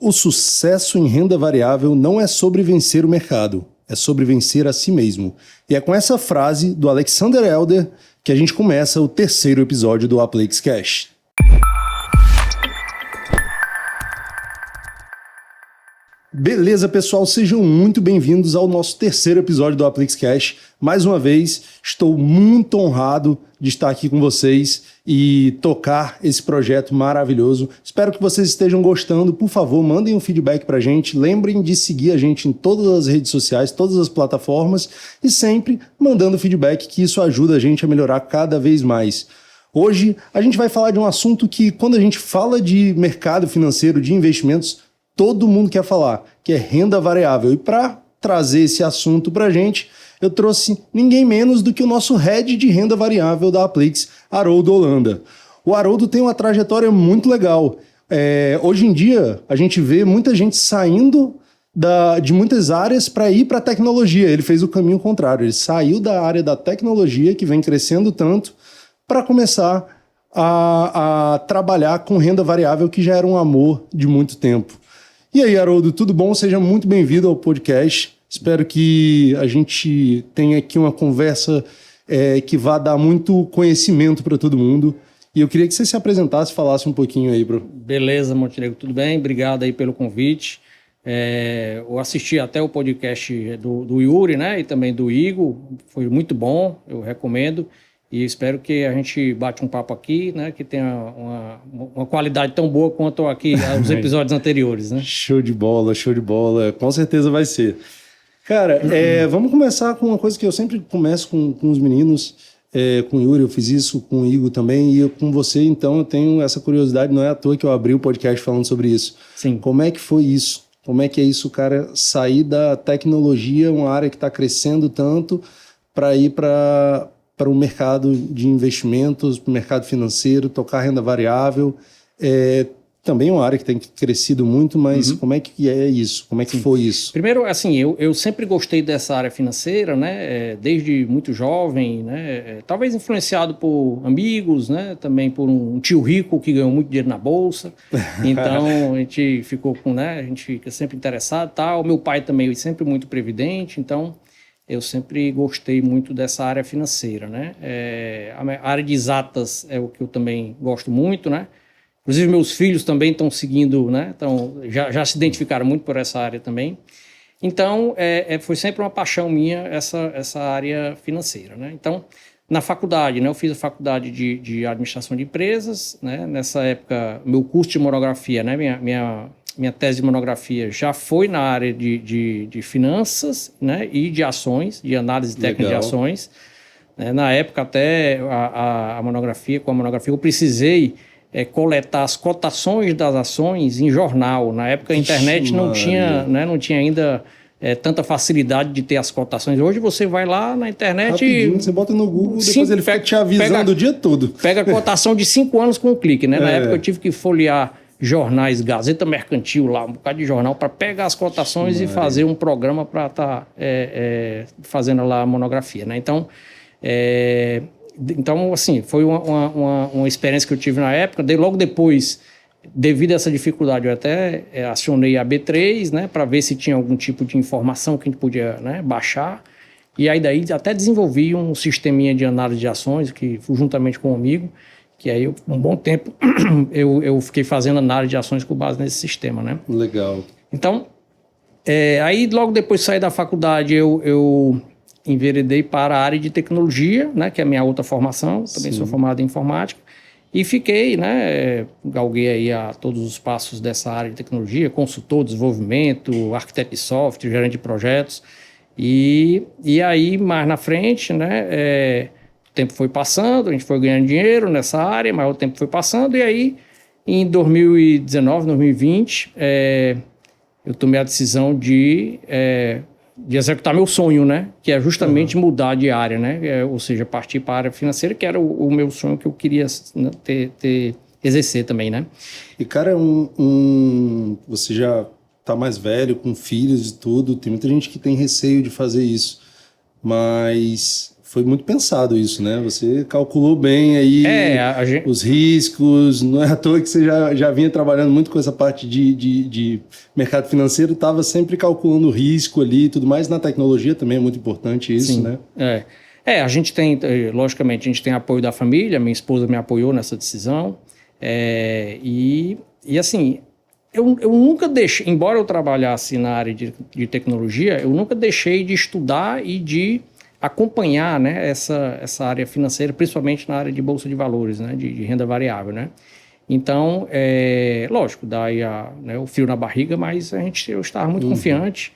O sucesso em renda variável não é sobre vencer o mercado, é sobre vencer a si mesmo. E é com essa frase do Alexander Elder que a gente começa o terceiro episódio do Aplix Cash. Beleza, pessoal? Sejam muito bem-vindos ao nosso terceiro episódio do Aplix Cash. Mais uma vez, estou muito honrado de estar aqui com vocês e tocar esse projeto maravilhoso. Espero que vocês estejam gostando. Por favor, mandem um feedback pra gente. Lembrem de seguir a gente em todas as redes sociais, todas as plataformas e sempre mandando feedback, que isso ajuda a gente a melhorar cada vez mais. Hoje, a gente vai falar de um assunto que, quando a gente fala de mercado financeiro, de investimentos, todo mundo quer falar, que é renda variável. E para trazer esse assunto para a gente, eu trouxe ninguém menos do que o nosso head de renda variável da Aplix, Haroldo Holanda. O Haroldo tem uma trajetória muito legal. Hoje em dia, a gente vê muita gente saindo de muitas áreas para ir para a tecnologia. Ele fez o caminho contrário. Ele saiu da área da tecnologia, que vem crescendo tanto, para começar a trabalhar com renda variável, que já era um amor de muito tempo. E aí, Haroldo, tudo bom? Seja muito bem-vindo ao podcast. Espero que a gente tenha aqui uma conversa que vá dar muito conhecimento para todo mundo. E eu queria que você se apresentasse, falasse um pouquinho aí, bro. Beleza, Montenegro, tudo bem? Obrigado aí pelo convite. Eu assisti até o podcast do Yuri, né? E também do Igor. Foi muito bom, eu recomendo. E espero que a gente bate um papo aqui, né? Que tenha uma qualidade tão boa quanto aqui os episódios anteriores, né? Show de bola, show de bola. Com certeza vai ser. Cara, vamos começar com uma coisa que eu sempre começo com os meninos. Com o Yuri eu fiz isso, com o Igor também. E com você, então, eu tenho essa curiosidade. Não é à toa que eu abri o podcast falando sobre isso. Sim. Como é que foi isso? Como é que é isso, cara, sair da tecnologia, uma área que está crescendo tanto, para ir para o mercado de investimentos, para o mercado financeiro, tocar renda variável? Também é uma área que tem crescido muito, mas como é que é isso? Como é que foi isso? Primeiro, assim, eu sempre gostei dessa área financeira, né? Desde muito jovem, né? Talvez influenciado por amigos, né? Também por um tio rico que ganhou muito dinheiro na bolsa. Então, a gente ficou a gente fica sempre interessado, tal. Meu pai também sempre muito previdente, então eu sempre gostei muito dessa área financeira, né? A área de exatas é o que eu também gosto muito, né? Inclusive, meus filhos também estão seguindo, né? Então, já se identificaram muito por essa área também. Então, foi sempre uma paixão minha essa área financeira, né? Então, na faculdade, né? Eu fiz a faculdade de administração de empresas, né? Nessa época, meu curso de monografia, né? Minha tese de monografia já foi na área de finanças, né? E de ações, de análise técnica de ações. Na época, até a monografia, com a monografia, eu precisei coletar as cotações das ações em jornal. Na época, a internet não tinha ainda tanta facilidade de ter as cotações. Hoje você vai lá na internet rapidinho, você bota no Google, depois ele fica te avisando o dia todo. Pega a cotação de 5 anos com um clique, né? Na época eu tive que folhear jornais, Gazeta Mercantil, lá, um bocado de jornal, para pegar as cotações e fazer um programa para estar fazendo lá a monografia, né? Então, assim, foi uma experiência que eu tive na época. Logo depois, devido a essa dificuldade, eu até acionei a B3, né, para ver se tinha algum tipo de informação que a gente podia, né, baixar. E aí daí até desenvolvi um sisteminha de análise de ações, que fui juntamente com um amigo, que aí um bom tempo eu fiquei fazendo análise de ações com base nesse sistema, né? Legal. Então, aí logo depois de sair da faculdade, eu enveredei para a área de tecnologia, né, que é a minha outra formação, também sou formado em informática, e fiquei, né, galguei aí a todos os passos dessa área de tecnologia, consultor, desenvolvimento, arquiteto de software, gerente de projetos, e aí mais na frente, né, o tempo foi passando, a gente foi ganhando dinheiro nessa área, mas o tempo foi passando, e aí em 2019, 2020, eu tomei a decisão de executar meu sonho, né? Que é justamente mudar de área, né? Ou seja, partir para a área financeira, que era o meu sonho que eu queria exercer também, né? E, cara, você já tá mais velho, com filhos e tudo, tem muita gente que tem receio de fazer isso, mas foi muito pensado isso, né? Você calculou bem aí os riscos, não é à toa que você já vinha trabalhando muito com essa parte de mercado financeiro, estava sempre calculando o risco ali e tudo mais. Na tecnologia também é muito importante isso, Sim, né? A gente tem, logicamente, a gente tem apoio da família, minha esposa me apoiou nessa decisão, e assim, eu nunca deixei, embora eu trabalhasse na área de tecnologia, eu nunca deixei de estudar e de acompanhar, né, essa área financeira, principalmente na área de bolsa de valores, né, de renda variável, né. Então, lógico, dá aí o frio na barriga, mas eu estava muito confiante,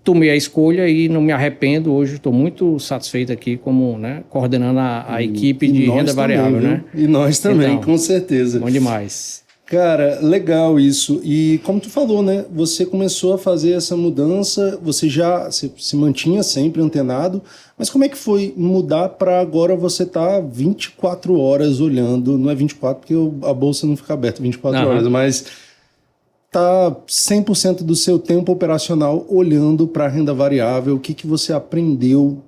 tomei a escolha e não me arrependo. Hoje estou muito satisfeito aqui como, né, coordenando a equipe de renda variável, também, né. E nós também, então, com certeza. Bom demais. Cara, legal isso. E como tu falou, né? Você começou a fazer essa mudança, você se mantinha sempre antenado, mas como é que foi mudar para agora você tá 24 horas olhando, não é 24 porque a bolsa não fica aberta 24 horas, mas tá 100% do seu tempo operacional olhando para a renda variável. O que você aprendeu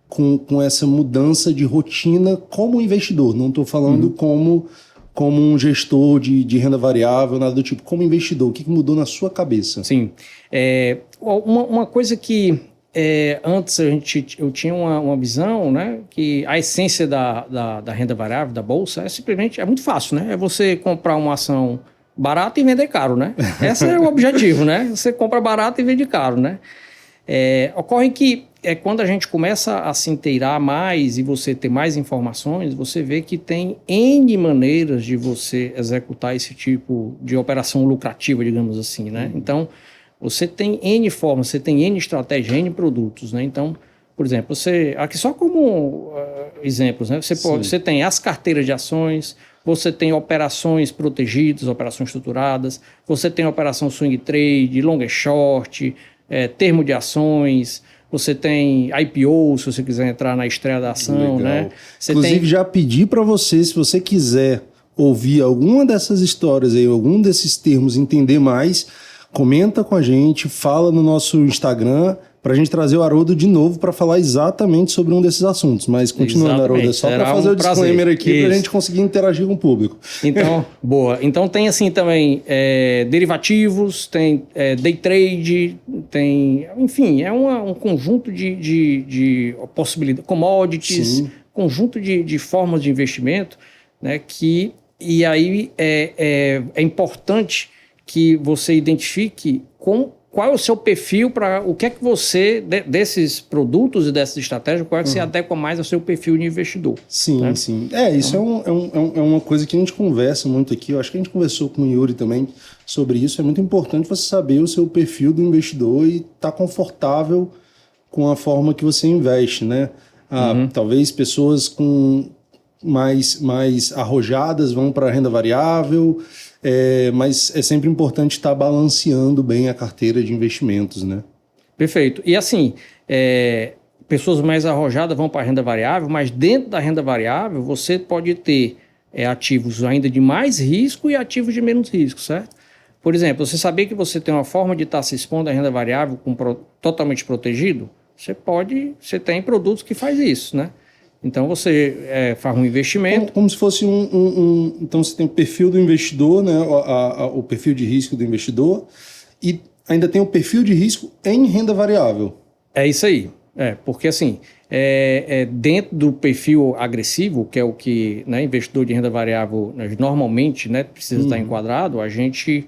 com essa mudança de rotina como investidor? Não estou falando como um gestor de renda variável, nada do tipo. Como investidor, o que mudou na sua cabeça? Sim. Uma coisa que antes eu tinha uma visão, né, que a essência da renda variável, da bolsa, é muito fácil, né? É você comprar uma ação barata e vender caro, né? Esse é o objetivo, né? Você compra barato e vende caro, né? Ocorre que quando a gente começa a se inteirar mais e você ter mais informações, você vê que tem N maneiras de você executar esse tipo de operação lucrativa, digamos assim, né? Então, você tem N formas, você tem N estratégias, N produtos, né? Então, por exemplo, aqui só como exemplos, né? Você tem as carteiras de ações, você tem operações protegidas, operações estruturadas, você tem operação swing trade, long e short, termo de ações, você tem IPO, se você quiser entrar na estreia da ação, né? Inclusive, já pedi para você, se você quiser ouvir alguma dessas histórias aí, algum desses termos, entender mais, comenta com a gente, fala no nosso Instagram, para a gente trazer o Haroldo de novo para falar exatamente sobre um desses assuntos. Mas continuando, Haroldo, é só para fazer o disclaimer aqui para a gente conseguir interagir com o público. Então, boa. Então tem assim também derivativos, tem day trade, tem, enfim, um conjunto de possibilidades, commodities, conjunto de formas de investimento, né, e aí é importante que você identifique qual é o seu perfil para o que é que você, desses produtos e dessas estratégias, qual é que se adequa mais ao seu perfil de investidor. Sim, né? Sim. Isso é uma coisa que a gente conversa muito aqui. Eu acho que a gente conversou com o Yuri também sobre isso. É muito importante você saber o seu perfil do investidor e estar confortável com a forma que você investe, né? Talvez pessoas mais arrojadas vão para a renda variável, mas é sempre importante estar balanceando bem a carteira de investimentos, né? Perfeito. E assim, pessoas mais arrojadas vão para a renda variável, mas dentro da renda variável você pode ter ativos ainda de mais risco e ativos de menos risco, certo? Por exemplo, você sabia que você tem uma forma de estar se expondo à renda variável totalmente protegido? Você tem produtos que faz isso, né? Então você faz um investimento. Como se fosse então você tem o perfil do investidor, né? O perfil de risco do investidor, e ainda tem o perfil de risco em renda variável. É isso aí. Porque assim, dentro do perfil agressivo, que é o que, né, investidor de renda variável normalmente, né, precisa estar enquadrado, a gente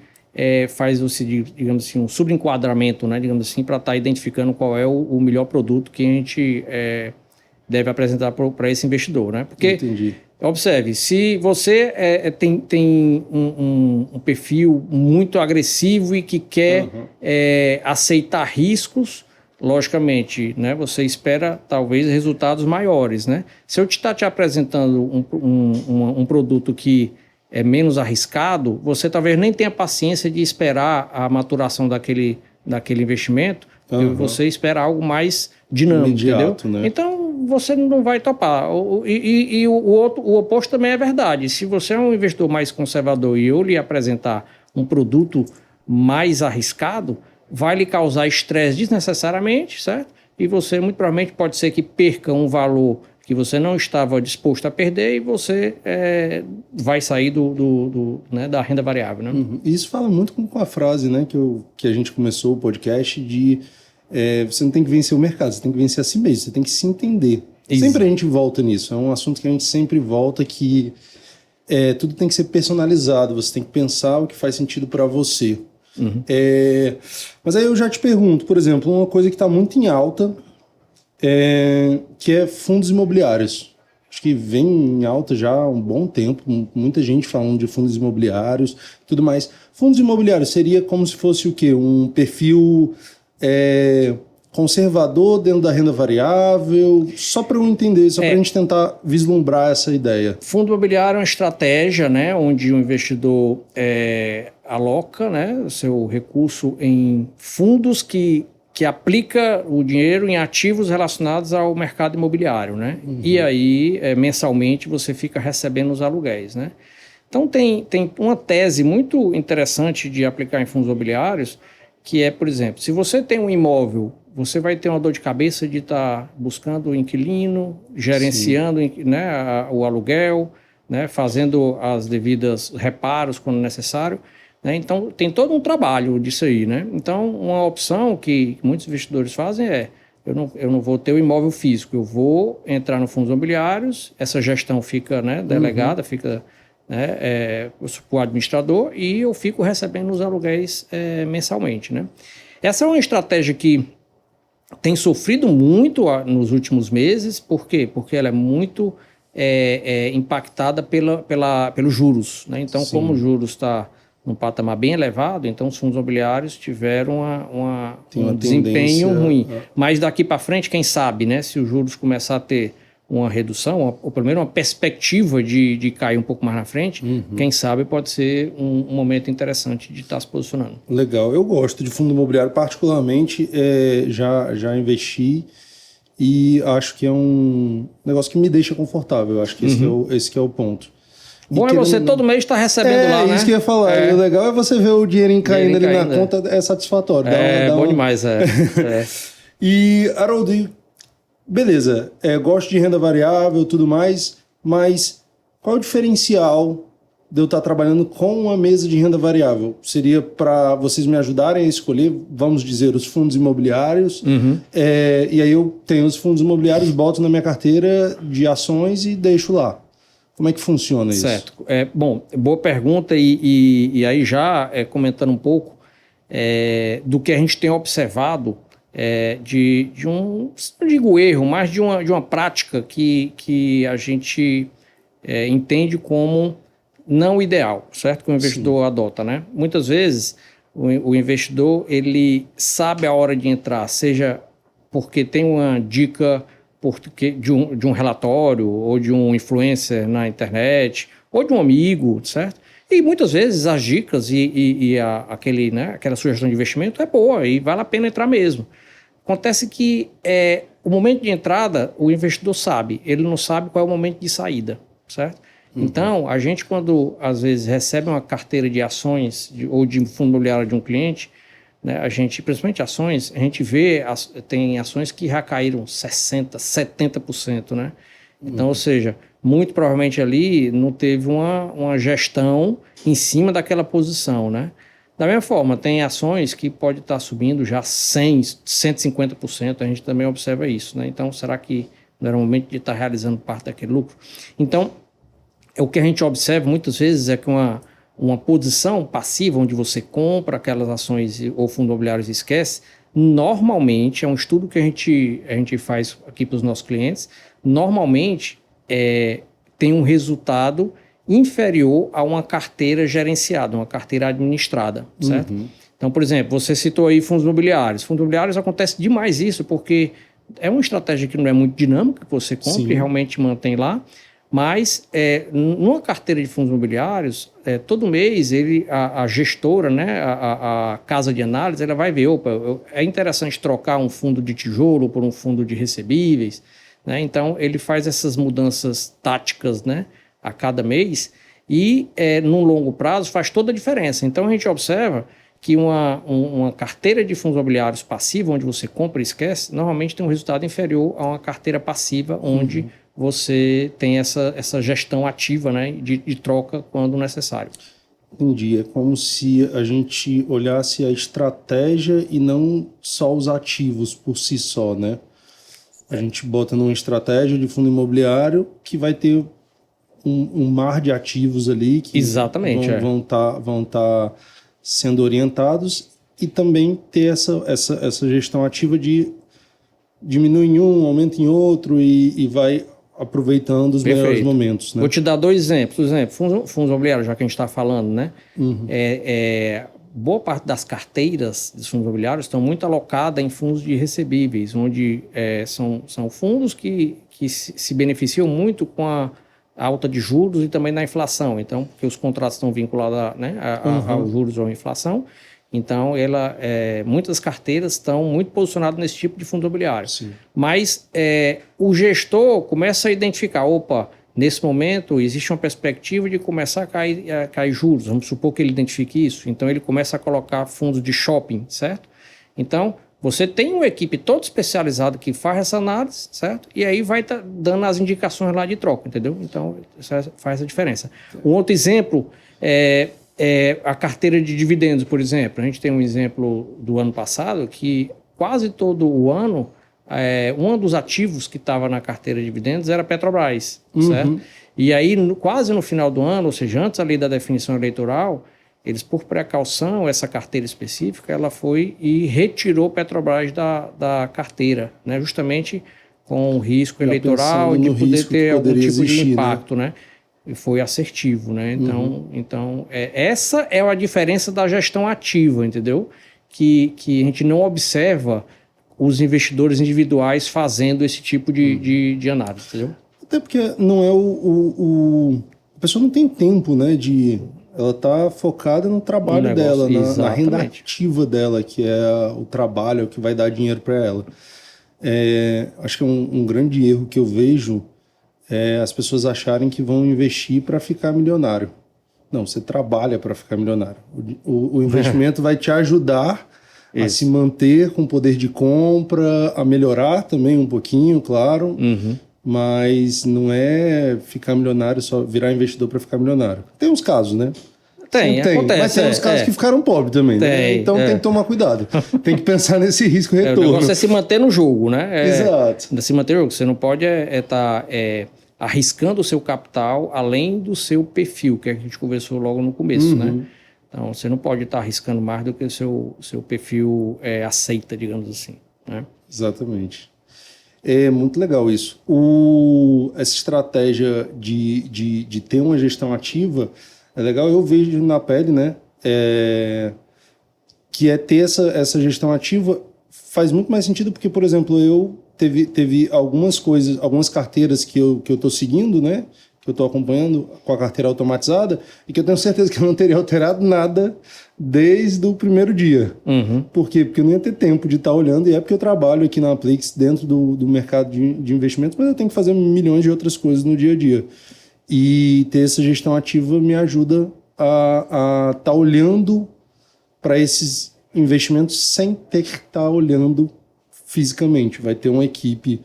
faz digamos assim, um subenquadramento, né, digamos assim, para estar identificando qual é o melhor produto que a gente deve apresentar para esse investidor, né? Porque, entendi. Observe, se você tem um perfil muito agressivo e que quer aceitar riscos, logicamente, né, você espera talvez resultados maiores, né? Se eu estar te apresentando um produto que é menos arriscado, você talvez nem tenha paciência de esperar a maturação daquele investimento, porque você espera algo mais dinâmico, imediato, entendeu? Né? Então, você não vai topar. E o oposto também é verdade. Se você é um investidor mais conservador e eu lhe apresentar um produto mais arriscado, vai lhe causar estresse desnecessariamente, certo? e você muito provavelmente pode ser que perca um valor que você não estava disposto a perder e você vai sair né, da renda variável. Né? Uhum. Isso fala muito com a frase, né, que a gente começou o podcast de você não tem que vencer o mercado, você tem que vencer a si mesmo, você tem que se entender. Isso. Sempre a gente volta nisso, é um assunto que a gente sempre volta que tudo tem que ser personalizado, você tem que pensar o que faz sentido para você. Uhum. Mas aí eu já te pergunto, por exemplo, uma coisa que está muito em alta, que é fundos imobiliários. Acho que vem em alta já há um bom tempo, muita gente falando de fundos imobiliários, tudo mais. Fundos imobiliários seria como se fosse o quê? Um perfil conservador dentro da renda variável? Só para eu entender, só para a gente tentar vislumbrar essa ideia. Fundo imobiliário é uma estratégia, né, onde o investidor aloca, né, o seu recurso em fundos que aplica o dinheiro em ativos relacionados ao mercado imobiliário, né? Uhum. E aí, mensalmente, você fica recebendo os aluguéis, né? Então, tem uma tese muito interessante de aplicar em fundos imobiliários, que é, por exemplo, se você tem um imóvel, você vai ter uma dor de cabeça de estar buscando o inquilino, gerenciando, né, o aluguel, né, fazendo as devidas reparos quando necessário. Então, tem todo um trabalho disso aí, né? Então, uma opção que muitos investidores fazem eu não vou ter o imóvel físico, eu vou entrar no fundos imobiliários, essa gestão fica, né, delegada, fica, né, para o administrador e eu fico recebendo os aluguéis mensalmente, né? Essa é uma estratégia que tem sofrido muito nos últimos meses. Por quê? Porque ela é muito impactada pelos juros, né? Então, como o juros está num patamar bem elevado, então os fundos imobiliários tiveram um desempenho ruim. Mas daqui para frente, quem sabe, né, se os juros começar a ter uma redução, ou pelo menos uma perspectiva de cair um pouco mais na frente, quem sabe pode ser um momento interessante de estar se posicionando. Legal, eu gosto de fundo imobiliário, particularmente já investi e acho que é um negócio que me deixa confortável, acho que esse que é o ponto. Bom, você todo mês está recebendo lá, né? É isso que eu ia falar. O legal é você ver o dinheirinho caindo ali na conta, é satisfatório. Bom demais, E, Haroldo, beleza, gosto de renda variável e tudo mais, mas qual é o diferencial de eu estar trabalhando com uma mesa de renda variável? Seria para vocês me ajudarem a escolher, vamos dizer, os fundos imobiliários, e aí eu tenho os fundos imobiliários, boto na minha carteira de ações e deixo lá. Como é que funciona isso? Certo. Bom, boa pergunta e aí já comentando um pouco do que a gente tem observado de um, não digo erro, mas de uma prática que a gente entende como não ideal, certo? Que o investidor adota, né? Muitas vezes o investidor ele sabe a hora de entrar, seja porque tem uma dica de um relatório, ou de um influencer na internet, ou de um amigo, certo? E muitas vezes as dicas aquela sugestão de investimento é boa e vale a pena entrar mesmo. Acontece que o momento de entrada, o investidor sabe, ele não sabe qual é o momento de saída, certo? Então, a gente quando às vezes recebe uma carteira de ações ou de fundo imobiliário de um cliente, né, a gente, principalmente ações, a gente vê, tem ações que já caíram 60%, 70%, né? Então, ou seja, muito provavelmente ali não teve uma gestão em cima daquela posição, né? Da mesma forma, tem ações que pode estar subindo já 100%, 150%, a gente também observa isso, né? Então, será que não era o momento de estar realizando parte daquele lucro? Então, o que a gente observa muitas vezes é que uma posição passiva, onde você compra aquelas ações ou fundos imobiliários e esquece, normalmente, é um estudo que a gente faz aqui para os nossos clientes, normalmente tem um resultado inferior a uma carteira gerenciada, uma carteira administrada, certo? Então, por exemplo, você citou aí fundos imobiliários. Fundos imobiliários acontece demais isso, porque é uma estratégia que não é muito dinâmica, que você compra e realmente mantém lá, mas numa carteira de fundos imobiliários, todo mês a gestora, né, a casa de análise, ela vai ver, é interessante trocar um fundo de tijolo por um fundo de recebíveis, né? Então ele faz essas mudanças táticas, né, a cada mês e num longo prazo faz toda a diferença. Então a gente observa que uma carteira de fundos imobiliários passiva, onde você compra e esquece, normalmente tem um resultado inferior a uma carteira passiva, onde você tem essa gestão ativa, né, de troca quando necessário. Entendi. É como se a gente olhasse a estratégia e não só os ativos por si só, né? A gente bota numa estratégia de fundo imobiliário que vai ter um mar de ativos ali que Exatamente, vão tá sendo orientados, e também ter essa gestão ativa de diminui em um, aumenta em outro e vai aproveitando os melhores momentos, né? Vou te dar 2 exemplos. Por exemplo, fundos imobiliários, já que a gente está falando, né? Boa parte das carteiras dos fundos imobiliários estão muito alocadas em fundos de recebíveis, onde são fundos que se beneficiam muito com a alta de juros e também na inflação. Então, porque os contratos estão vinculados aos juros ou à inflação. Então, muitas carteiras estão muito posicionadas nesse tipo de fundo imobiliário. Sim. Mas o gestor começa a identificar, opa, nesse momento existe uma perspectiva de começar a cair juros, vamos supor que ele identifique isso. Então, ele começa a colocar fundos de shopping, certo? Então, você tem uma equipe toda especializada que faz essa análise, certo? E aí vai dando as indicações lá de troca, entendeu? Então, isso faz a diferença. Um outro exemplo é a carteira de dividendos, por exemplo. A gente tem um exemplo do ano passado que quase todo o ano, um dos ativos que estava na carteira de dividendos era a Petrobras, certo? E aí, quase no final do ano, ou seja, antes ali da definição eleitoral, eles, por precaução, essa carteira específica, ela foi e retirou Petrobras da carteira, né? Justamente com o risco eleitoral de poder ter algum tipo de impacto, né? E foi assertivo, né? Então essa é a diferença da gestão ativa, entendeu? Que a gente não observa os investidores individuais fazendo esse tipo de análise, entendeu? Até porque não é a pessoa não tem tempo, né? Ela está focada no trabalho dela, na renda ativa dela, que é o trabalho, é o que vai dar dinheiro para ela. Acho que é um grande erro que eu vejo as pessoas acharem que vão investir para ficar milionário. Não, você trabalha para ficar milionário. O investimento vai te ajudar a se manter com poder de compra, a melhorar também um pouquinho, claro, mas não é ficar milionário, só virar investidor para ficar milionário. Tem uns casos, né? Tem, acontece. Mas tem uns casos que ficaram pobres também, né? Então tem que tomar cuidado. Tem que pensar nesse risco-retorno. O negócio é se manter no jogo, né? Exato. Se manter no jogo. Você não pode estar arriscando o seu capital além do seu perfil, que a gente conversou logo no começo, né? Então, você não pode estar arriscando mais do que o seu perfil aceita, digamos assim, né? Exatamente. É muito legal isso. Essa estratégia de ter uma gestão ativa é legal, eu vejo na pele, né? Que ter essa gestão ativa faz muito mais sentido porque, por exemplo, eu teve algumas coisas, algumas carteiras que eu estou seguindo, né? Que eu estou acompanhando com a carteira automatizada e que eu tenho certeza que eu não teria alterado nada desde o primeiro dia. Por quê? Porque eu não ia ter tempo de estar olhando, e é porque eu trabalho aqui na Aplix dentro do mercado de investimentos, mas eu tenho que fazer milhões de outras coisas no dia a dia. E ter essa gestão ativa me ajuda a estar olhando para esses investimentos sem ter que estar olhando fisicamente. Vai ter uma equipe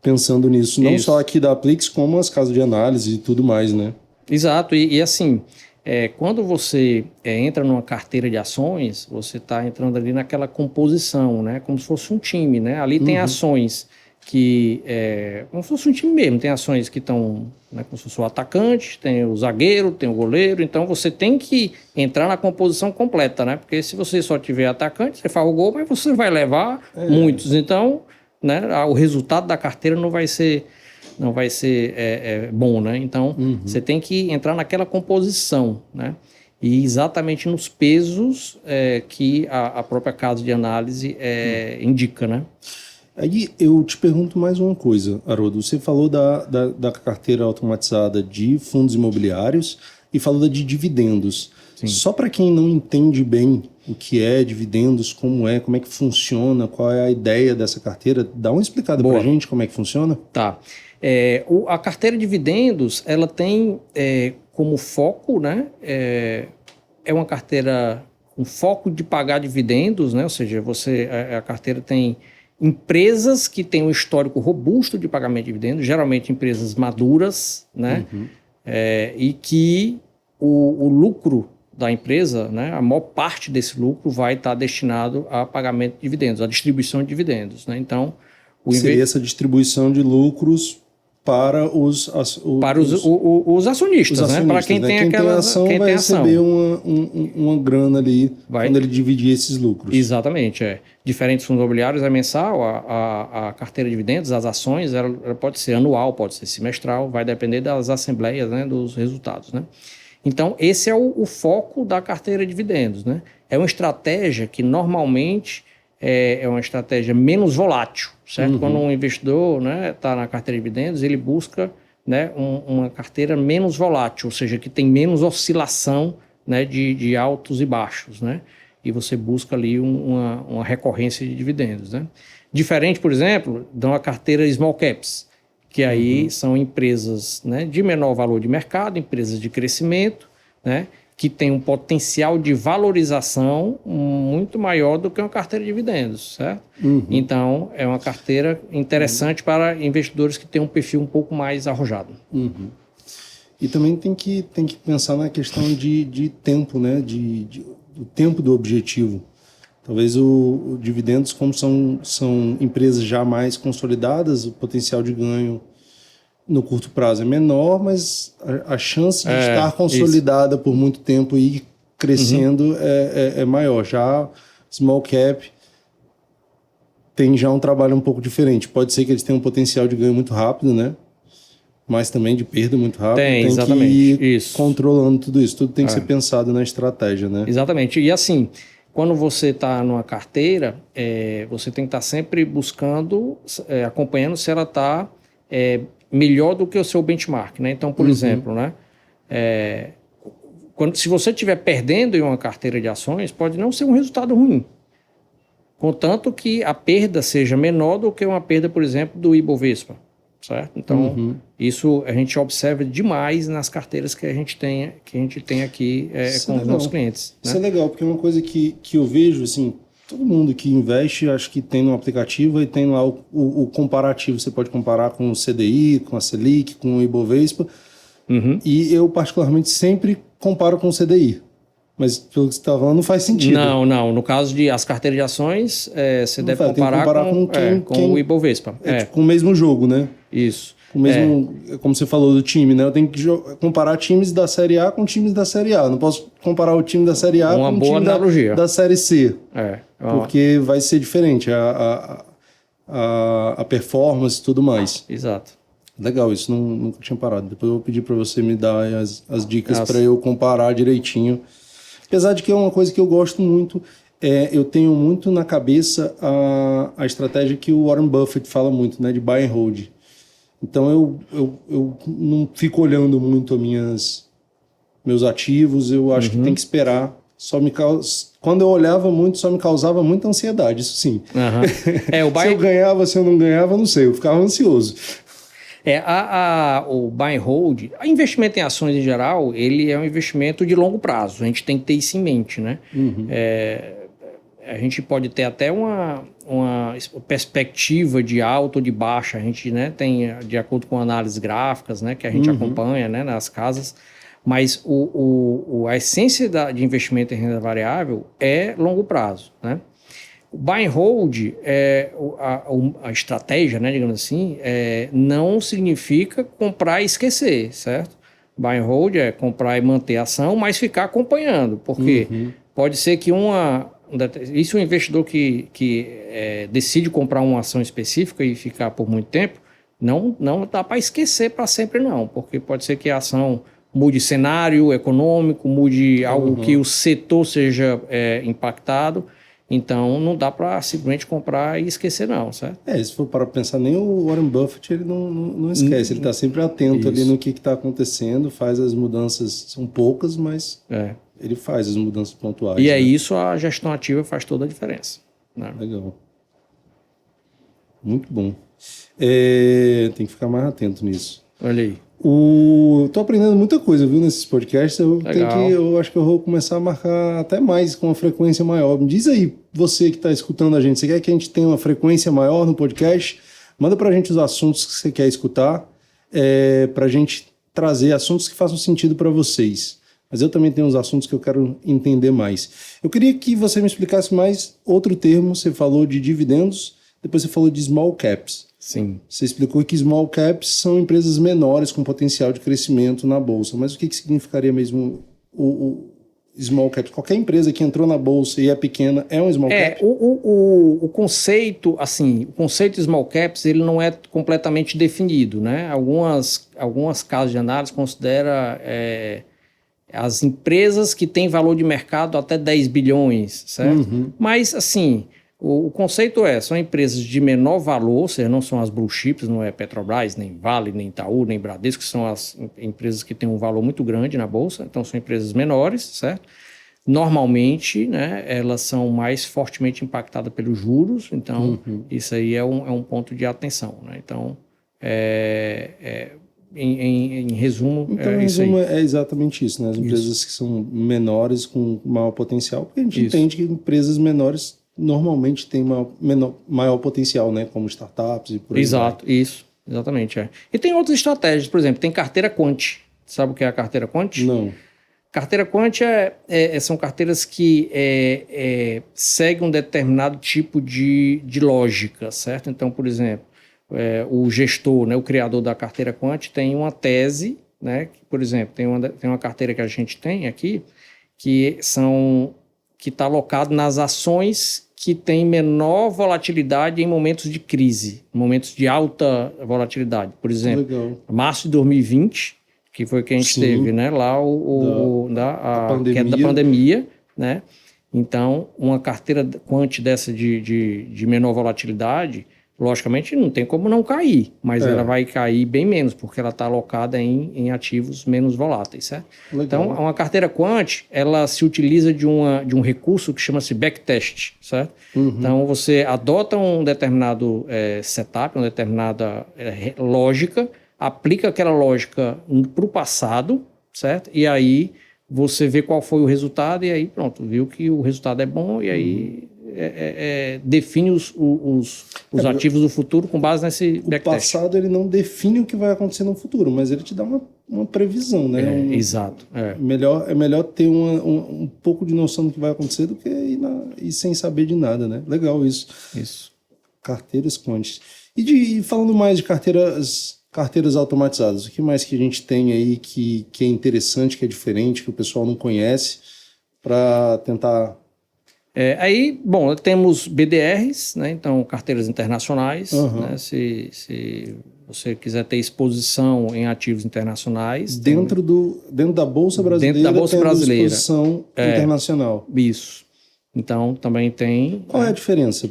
pensando nisso, não só aqui da Aplix, como as casas de análise e tudo mais, né? Exato, e assim, quando você entra numa carteira de ações, você está entrando ali naquela composição, né? Como se fosse um time, né? Ali tem ações que, como se fosse um time mesmo, tem ações que estão, né, como se fosse o atacante, tem o zagueiro, tem o goleiro, então você tem que entrar na composição completa, né? Porque se você só tiver atacante, você faz o gol, mas você vai levar muitos, então, né, o resultado da carteira não vai ser bom, né? Então, você tem que entrar naquela composição, né? E exatamente nos pesos que a própria casa de análise indica, né? Aí eu te pergunto mais uma coisa, Haroldo. Você falou da carteira automatizada de fundos imobiliários e falou da de dividendos. Sim. Só para quem não entende bem o que é dividendos, como é que funciona, qual é a ideia dessa carteira, dá uma explicada para a gente como é que funciona? Tá. A carteira de dividendos, ela tem como foco, né? É uma carteira um foco de pagar dividendos, né? Ou seja, a carteira tem empresas que têm um histórico robusto de pagamento de dividendos, geralmente empresas maduras, né? E que o lucro da empresa, né? A maior parte desse lucro vai estar destinado a pagamento de dividendos, a distribuição de dividendos, né? Então, seria essa distribuição de lucros para os acionistas, né? Para quem tem aquela ação, quem vai tem ação. receber uma grana ali quando ele dividir esses lucros. Exatamente, Diferentes fundos imobiliários é mensal, a carteira de dividendos, as ações, ela pode ser anual, pode ser semestral, vai depender das assembleias, né? Dos resultados, né? Então, esse é o foco da carteira de dividendos, né? É uma estratégia que normalmente é uma estratégia menos volátil, certo? Quando um investidor, né, está na carteira de dividendos, ele busca, né, uma carteira menos volátil, ou seja, que tem menos oscilação, né, de altos e baixos, né? E você busca ali uma recorrência de dividendos, né? Diferente, por exemplo, de uma carteira small caps, que aí são empresas, né, de menor valor de mercado, empresas de crescimento, né, que tem um potencial de valorização muito maior do que uma carteira de dividendos, certo? Então, é uma carteira interessante para investidores que têm um perfil um pouco mais arrojado. E também tem que pensar na questão de tempo, né? Do tempo do objetivo. Talvez o dividendos, como são empresas já mais consolidadas, o potencial de ganho no curto prazo é menor, mas a chance de estar consolidada por muito tempo e ir crescendo é maior. Já small cap tem já um trabalho um pouco diferente. Pode ser que eles tenham um potencial de ganho muito rápido, né? Mas também de perda muito rápido. Tem exatamente. Que ir controlando tudo isso. Tudo tem que ser pensado na estratégia, né? Exatamente. E assim, quando você está numa carteira, você tem que estar sempre buscando, acompanhando se ela está melhor do que o seu benchmark, né? Então, por exemplo, né? Se você estiver perdendo em uma carteira de ações, pode não ser um resultado ruim. Contanto que a perda seja menor do que uma perda, por exemplo, do Ibovespa, certo? Então, isso a gente observa demais nas carteiras que a gente tem aqui com os nossos clientes. Isso é legal, porque é uma coisa que eu vejo, assim, todo mundo que investe, acho que tem no aplicativo e tem lá o comparativo. Você pode comparar com o CDI, com a Selic, com o Ibovespa. E eu, particularmente, sempre comparo com o CDI. Mas, pelo que você está falando, não faz sentido. Não. No caso de as carteiras de ações, você deve comparar com o Ibovespa. Tipo, com o mesmo jogo, né? Isso. O mesmo, como você falou do time, né? Eu tenho que comparar times da Série A com times da Série A. Não posso comparar o time da Série A com o time da Série C. Porque vai ser diferente a performance e tudo mais. Exato. Legal, isso nunca tinha parado. Depois eu vou pedir para você me dar as dicas para eu comparar direitinho. Apesar de que é uma coisa que eu gosto muito, eu tenho muito na cabeça a estratégia que o Warren Buffett fala muito, né? De buy and hold. Então eu não fico olhando muito meus ativos, eu acho que tem que esperar. Quando eu olhava muito, só me causava muita ansiedade, isso sim. Se eu ganhava, se eu não ganhava, não sei, eu ficava ansioso. O buy and hold, o investimento em ações em geral, ele é um investimento de longo prazo, a gente tem que ter isso em mente, né? A gente pode ter até uma perspectiva de alta ou de baixa, a gente, né, tem, de acordo com análises gráficas, né, que a gente acompanha, né, nas casas, mas a essência de investimento em renda variável é longo prazo, né? O buy and hold, a estratégia, né, digamos assim, não significa comprar e esquecer, certo? Buy and hold é comprar e manter a ação, mas ficar acompanhando, porque pode ser que isso é um investidor que decide comprar uma ação específica e ficar por muito tempo, não dá para esquecer para sempre não, porque pode ser que a ação mude cenário econômico, mude algo que o setor seja impactado. Então, não dá para simplesmente comprar e esquecer não, certo? Se for para pensar, nem o Warren Buffett ele não esquece, ele está sempre atento ali no que está acontecendo, faz as mudanças, são poucas, mas ele faz as mudanças pontuais. E isso, a gestão ativa faz toda a diferença. Né? Legal. Muito bom. Tem que ficar mais atento nisso. Olha aí. Tô aprendendo muita coisa, viu, nesses podcasts. Eu acho que eu vou começar a marcar até mais, com uma frequência maior. Me diz aí, você que está escutando a gente, você quer que a gente tenha uma frequência maior no podcast? Manda pra gente os assuntos que você quer escutar, pra gente trazer assuntos que façam sentido para vocês. Mas eu também tenho uns assuntos que eu quero entender mais. Eu queria que você me explicasse mais outro termo. Você falou de dividendos, depois você falou de small caps. Sim. Você explicou que small caps são empresas menores com potencial de crescimento na bolsa. Mas o que significaria mesmo o small caps? Qualquer empresa que entrou na bolsa e é pequena é um small cap? O conceito, assim, o conceito de small caps, ele não é completamente definido, né? Algumas casas de análise consideram as empresas que têm valor de mercado até 10 bilhões, certo? Uhum. Mas, assim, o conceito são empresas de menor valor, ou seja, não são as blue chips, não é Petrobras, nem Vale, nem Itaú, nem Bradesco, que são as empresas que têm um valor muito grande na bolsa, então são empresas menores, certo? Normalmente, né, elas são mais fortemente impactadas pelos juros, então isso aí é um ponto de atenção, né? Então, em resumo, então, em resumo, é exatamente isso, né? As empresas que são menores com maior potencial, porque a gente entende que empresas menores normalmente têm maior potencial, né? Como startups e por aí. Exato, isso, exatamente. E tem outras estratégias, por exemplo, tem carteira quant. Sabe o que é a carteira quant? Não. Carteira quant são carteiras que seguem um determinado tipo de lógica, certo? Então, por exemplo, o gestor, né, o criador da carteira quant tem uma tese, né? Que, por exemplo, tem uma carteira que a gente tem aqui que está alocado nas ações que têm menor volatilidade em momentos de crise, momentos de alta volatilidade. Por exemplo, março de 2020, que foi que a gente teve, né? Lá a queda da pandemia, né? Então, uma carteira quant dessa de menor volatilidade, logicamente não tem como não cair, mas ela vai cair bem menos, porque ela está alocada em ativos menos voláteis, certo? Legal. Então, uma carteira quant, ela se utiliza de um recurso que chama-se backtest, certo? Então, você adota um determinado setup, uma determinada lógica, aplica aquela lógica para o passado, certo? E aí você vê qual foi o resultado e aí pronto, viu que o resultado é bom e aí define os ativos do futuro com base nesse backtest. O passado ele não define o que vai acontecer no futuro, mas ele te dá uma previsão, né? Exato. É melhor ter um pouco de noção do que vai acontecer do que ir sem saber de nada, né? Legal isso. Isso. Carteiras quant. E falando mais de carteiras automatizadas, o que mais que a gente tem aí que é interessante, que é diferente, que o pessoal não conhece, para tentar... Bom, temos BDRs, né? Então carteiras internacionais, né? Se você quiser ter exposição em ativos internacionais... Dentro da Bolsa Brasileira, dentro da Bolsa Brasileira, exposição internacional. Isso. Então também tem... Qual é a diferença?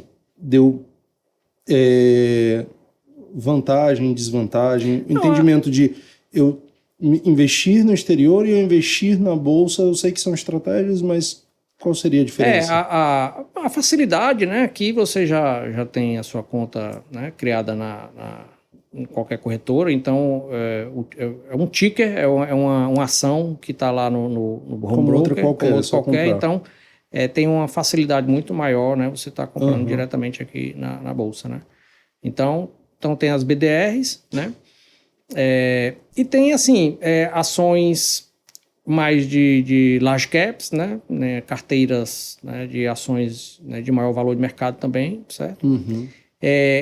Vantagem, desvantagem, entendimento de eu investir no exterior e eu investir na bolsa, eu sei que são estratégias, mas qual seria a diferença? A facilidade, né? Aqui você já tem a sua conta, né, criada em qualquer corretora, então é um ticker, é uma ação que está lá no home broker, como outra qualquer, então tem uma facilidade muito maior, né? Você está comprando diretamente aqui na bolsa, né? Então tem as BDRs, né? E tem, assim, ações mais de large caps, né? Carteiras, né, de ações, né, de maior valor de mercado também, certo?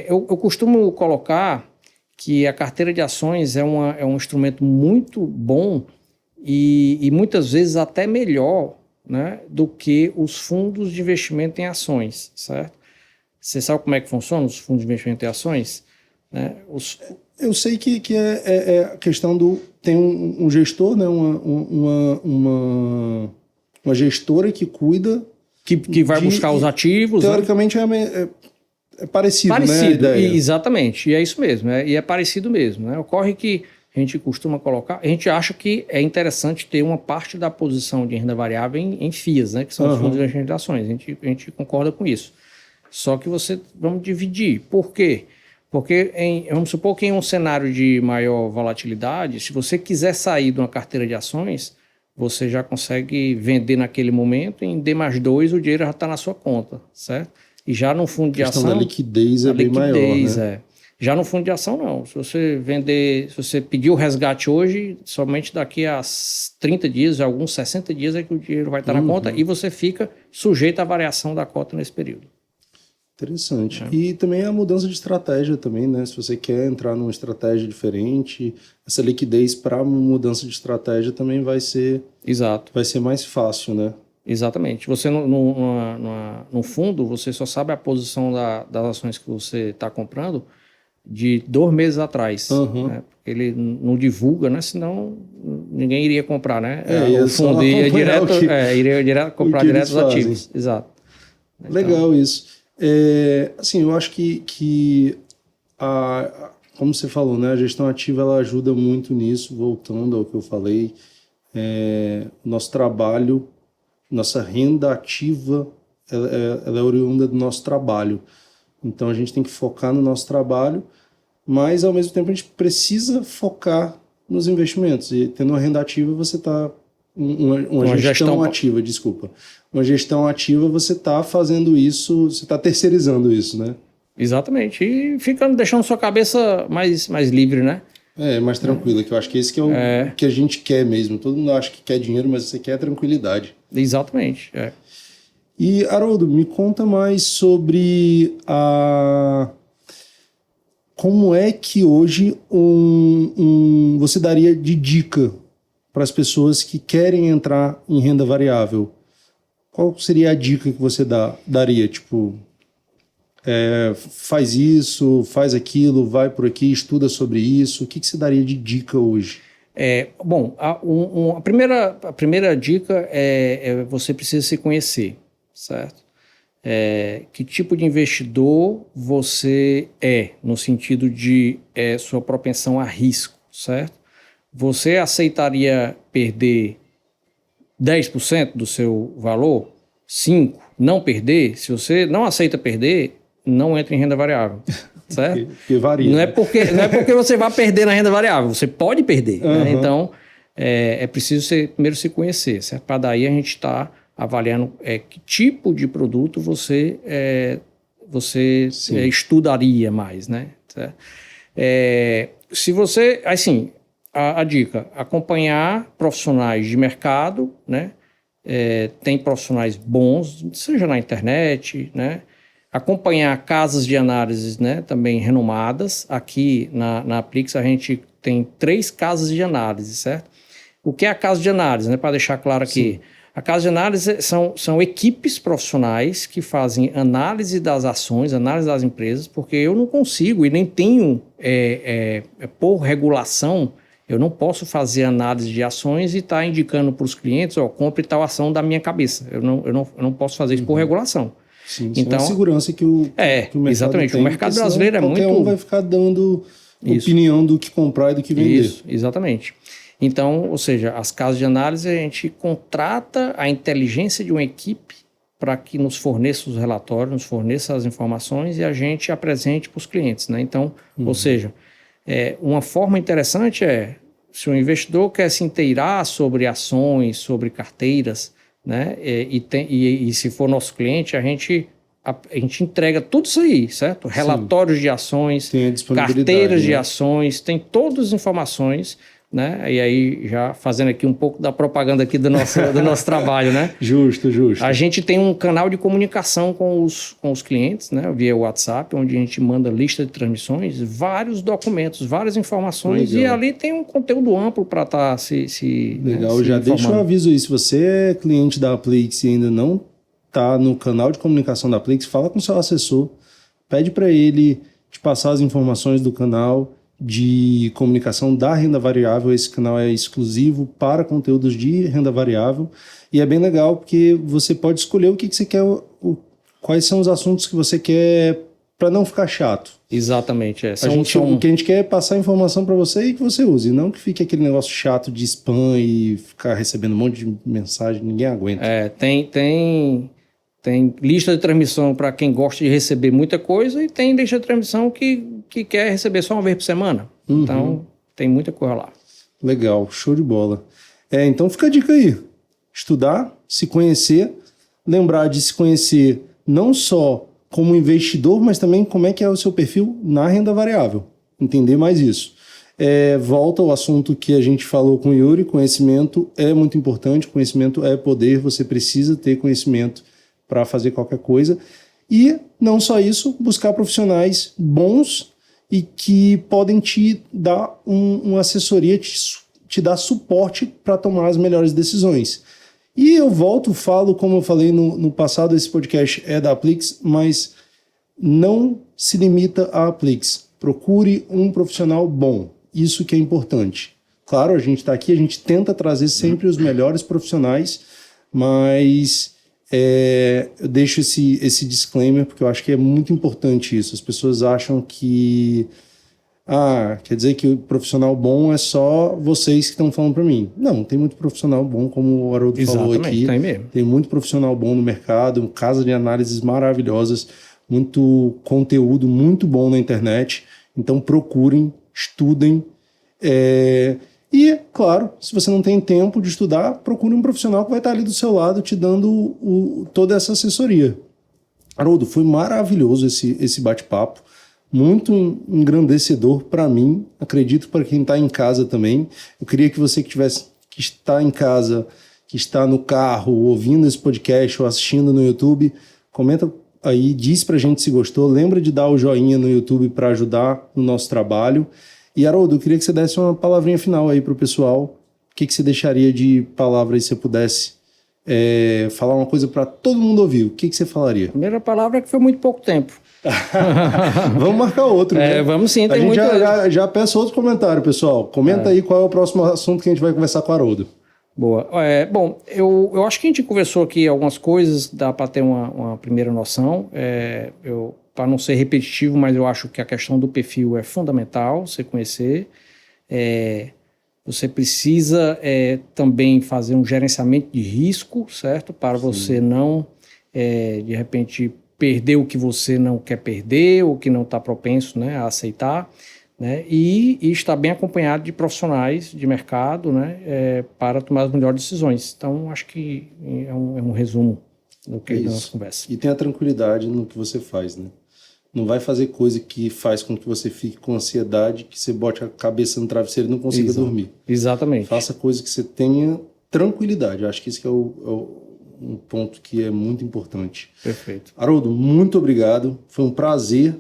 Eu costumo colocar que a carteira de ações é um instrumento muito bom e muitas vezes até melhor, né, do que os fundos de investimento em ações, certo? Você sabe como é que funciona os fundos de investimento em ações? Né? Eu sei que a questão tem um gestor, né? uma gestora que cuida... Que vai buscar os ativos. Teoricamente, né? É parecido, né? A ideia. Exatamente, e é isso mesmo, e é parecido mesmo, né? Ocorre que a gente costuma colocar, a gente acha que é interessante ter uma parte da posição de renda variável em FIAs, né? Que são os fundos de investimento de ações, a gente concorda com isso. Só que vamos dividir. Por quê? Porque vamos supor que em um cenário de maior volatilidade, se você quiser sair de uma carteira de ações, você já consegue vender naquele momento, em D+2 o dinheiro já está na sua conta, certo? E já no fundo de ação... A questão da liquidez é bem maior, né? Já no fundo de ação, não. Se você pedir o resgate hoje, somente daqui a 30 dias, alguns 60 dias é que o dinheiro vai estar na conta e você fica sujeito à variação da cota nesse período. Interessante. E também a mudança de estratégia também, né? Se você quer entrar numa estratégia diferente, essa liquidez para mudança de estratégia também vai ser... Exato. Vai ser mais fácil, né? Exatamente. Você no fundo, você só sabe a posição das ações que você está comprando de 2 meses atrás. Né? Ele não divulga, né? Senão ninguém iria comprar, né? O fundo iria direto comprar direto os ativos. Exato. Legal isso. Assim, eu acho que como você falou, né, a gestão ativa ela ajuda muito nisso, voltando ao que eu falei, nosso trabalho, nossa renda ativa, ela é oriunda do nosso trabalho. Então a gente tem que focar no nosso trabalho, mas ao mesmo tempo a gente precisa focar nos investimentos. E tendo uma renda ativa, você está... Uma gestão ativa, desculpa. Uma gestão ativa, você está fazendo isso, você está terceirizando isso, né? Exatamente. E deixando sua cabeça mais livre, né? Mais tranquila, que eu acho que esse que é o que a gente quer mesmo. Todo mundo acha que quer dinheiro, mas você quer tranquilidade. Exatamente. E, Haroldo, me conta mais sobre como é que hoje você daria de dica para as pessoas que querem entrar em renda variável? Qual seria a dica que você daria? Tipo, faz isso, faz aquilo, vai por aqui, estuda sobre isso. O que você daria de dica hoje? Bom, a primeira dica é você precisa se conhecer, certo? Que tipo de investidor você no sentido de sua propensão a risco, certo? Você aceitaria perder 10% do seu valor? 5%? Não perder? Se você não aceita perder, não entra em renda variável, certo? Porque varia. Não é porque você vai perder na renda variável, você pode perder. Né? Então, é preciso primeiro se conhecer, certo? Para daí a gente está avaliando que tipo de produto você estudaria mais, né? Certo? Se você, assim... A dica, acompanhar profissionais de mercado, né? Tem profissionais bons, seja na internet, né? Acompanhar casas de análise, né? Também renomadas. Aqui na Aplix a gente tem 3 casas de análise, certo? O que é a casa de análise, né? Para deixar claro aqui. Sim. A casa de análise são equipes profissionais que fazem análise das ações, análise das empresas, porque eu não consigo e nem tenho, por regulação, eu não posso fazer análise de ações e estar indicando para os clientes, compre tal ação da minha cabeça. Eu não posso fazer isso por regulação. Sim, então, a segurança que o mercado exatamente. Tem, o mercado brasileiro é muito... Qualquer um vai ficar dando opinião do que comprar e do que vender. Isso, exatamente. Então, ou seja, as casas de análise, a gente contrata a inteligência de uma equipe para que nos forneça os relatórios, nos forneça as informações e a gente apresente para os clientes, né? Então, ou seja... uma forma interessante se o investidor quer se inteirar sobre ações, sobre carteiras, né, e se for nosso cliente, a gente entrega tudo isso aí, certo? Relatórios de ações, carteiras de ações, tem todas as informações, né? E aí já fazendo aqui um pouco da propaganda aqui do nosso trabalho, né? Justo. A gente tem um canal de comunicação com os clientes, né? Via WhatsApp, onde a gente manda lista de transmissões, vários documentos, várias informações. Legal. E ali tem um conteúdo amplo para estar Legal, se já informando. Deixa um aviso aí, se você é cliente da Aplix e ainda não está no canal de comunicação da Aplix, fala com o seu assessor, pede para ele te passar as informações do canal de comunicação da renda variável. Esse canal é exclusivo para conteúdos de renda variável e é bem legal porque você pode escolher o que você quer, quais são os assuntos que você quer para não ficar chato. Exatamente. O que a gente quer é passar informação para você e que você use, não que fique aquele negócio chato de spam e ficar recebendo um monte de mensagem, ninguém aguenta. Tem lista de transmissão para quem gosta de receber muita coisa e tem lista de transmissão que que quer receber só uma vez por semana. Então, tem muita coisa lá. Legal, show de bola. Então fica a dica aí. Estudar, se conhecer, lembrar de se conhecer não só como investidor, mas também como é que é o seu perfil na renda variável. Entender mais isso. Volta ao assunto que a gente falou com o Yuri, conhecimento é muito importante, conhecimento é poder, você precisa ter conhecimento para fazer qualquer coisa. E não só isso, buscar profissionais bons e que podem te dar uma assessoria, te dar suporte para tomar as melhores decisões. E eu falo, como eu falei no passado, esse podcast é da Aplix, mas não se limita a Aplix. Procure um profissional bom. Isso que é importante. Claro, a gente está aqui, a gente tenta trazer sempre os melhores profissionais, mas eu deixo esse disclaimer porque eu acho que é muito importante isso. As pessoas acham que quer dizer que o profissional bom é só vocês que estão falando para mim. Não, tem muito profissional bom, como o Haroldo falou aqui. Tem mesmo. Tem muito profissional bom no mercado, casa de análises maravilhosas, muito conteúdo muito bom na internet. Então procurem, estudem. E, claro, se você não tem tempo de estudar, procure um profissional que vai estar ali do seu lado te dando toda essa assessoria. Haroldo, foi maravilhoso esse bate-papo, muito engrandecedor para mim, acredito para quem está em casa também. Eu queria que você que está em casa, que está no carro, ouvindo esse podcast ou assistindo no YouTube, comenta aí, diz pra gente se gostou, lembra de dar o joinha no YouTube para ajudar no nosso trabalho. E Haroldo, eu queria que você desse uma palavrinha final aí pro pessoal. O que você deixaria de palavra aí se você pudesse falar uma coisa para todo mundo ouvir? O que você falaria? A primeira palavra é que foi muito pouco tempo. Vamos marcar outro, né? Vamos sim, tem muito. Já peço outro comentário, pessoal. Comenta aí qual é o próximo assunto que a gente vai conversar com o Haroldo. Boa. Bom, eu acho que a gente conversou aqui algumas coisas, dá para ter uma primeira noção. Para não ser repetitivo, mas eu acho que a questão do perfil é fundamental, você conhecer. Você precisa também fazer um gerenciamento de risco, certo? Para você não, de repente, perder o que você não quer perder ou que não está propenso, né, a aceitar. Né? E estar bem acompanhado de profissionais de mercado, né, para tomar as melhores decisões. Então, acho que é um resumo do que da nossa conversa. E tenha tranquilidade no que você faz, né? Não vai fazer coisa que faz com que você fique com ansiedade, que você bote a cabeça no travesseiro e não consiga dormir. Exatamente. Faça coisa que você tenha tranquilidade. Eu acho que esse que é um ponto que é muito importante. Perfeito. Haroldo, muito obrigado. Foi um prazer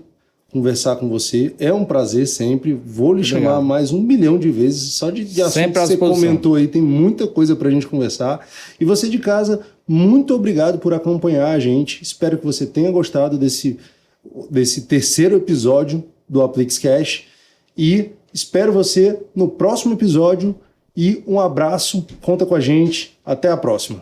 conversar com você. É um prazer sempre. Vou lhe chamar mais 1 milhão de vezes. Só de assunto que você comentou aí, tem muita coisa para a gente conversar. E você de casa, muito obrigado por acompanhar a gente. Espero que você tenha gostado desse terceiro episódio do Aplix Cash. E espero você no próximo episódio. E um abraço. Conta com a gente. Até a próxima.